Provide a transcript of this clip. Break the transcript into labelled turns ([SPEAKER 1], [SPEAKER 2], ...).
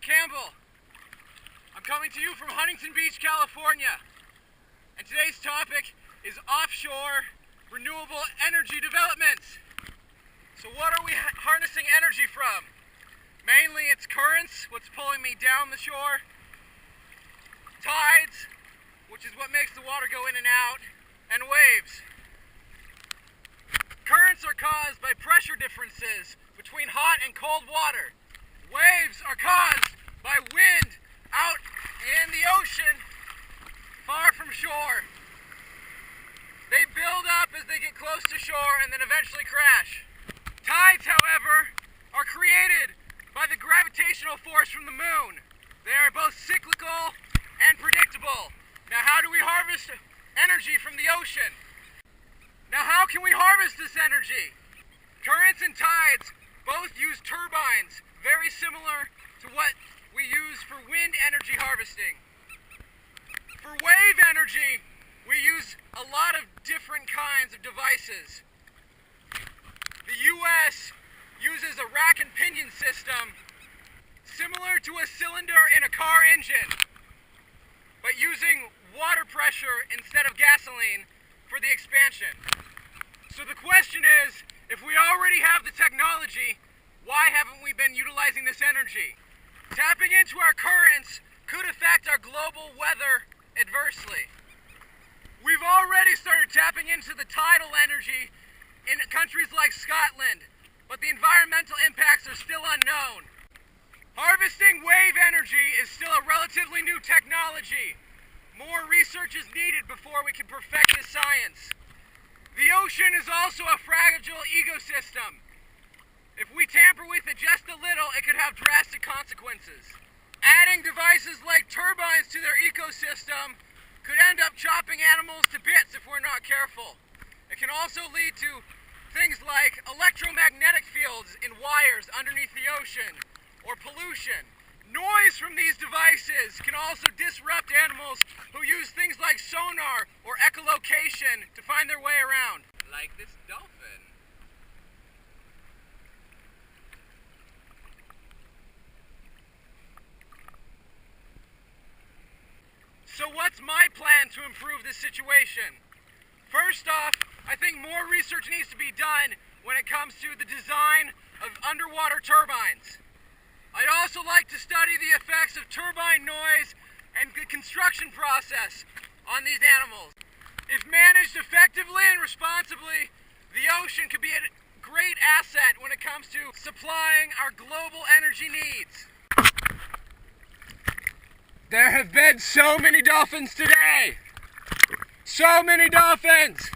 [SPEAKER 1] Campbell. I'm coming to you from Huntington Beach, California. And today's topic is offshore renewable energy developments. So what are we harnessing energy from? Mainly it's currents, what's pulling me down the shore, tides, which is what makes the water go in and out, and waves. Currents are caused by pressure differences between hot and cold water. Waves are caused by wind out in the ocean far from shore. They build up as they get close to shore and then eventually crash. Tides, however, are created by the gravitational force from the moon. They are both cyclical and predictable. Now, how do we harvest energy from the ocean? Now, how can we harvest this energy? Currents and tides both use turbines, very similar to what we use for wind energy harvesting. For wave energy, we use a lot of different kinds of devices. The US uses a rack and pinion system similar to a cylinder in a car engine, but using water pressure instead of gasoline for the expansion. So the question is, if we already have the technology, why haven't we been utilizing this energy? Tapping into our currents could affect our global weather adversely. We've already started tapping into the tidal energy in countries like Scotland, but the environmental impacts are still unknown. Harvesting wave energy is still a relatively new technology. More research is needed before we can perfect this science. The ocean is also a fragile ecosystem. If we tamper with it just a little, it could have drastic consequences. Adding devices like turbines to their ecosystem could end up chopping animals to bits if we're not careful. It can also lead to things like electromagnetic fields in wires underneath the ocean, or pollution. Noise from these devices can also disrupt animals who use things like sonar or echolocation to find their way around. Like this dolphin. So what's my plan to improve this situation? First off, I think more research needs to be done when it comes to the design of underwater turbines. I'd also like to study the effects of turbine noise and the construction process on these animals. If managed effectively and responsibly, the ocean could be a great asset when it comes to supplying our global energy needs. There have been so many dolphins today! So many dolphins!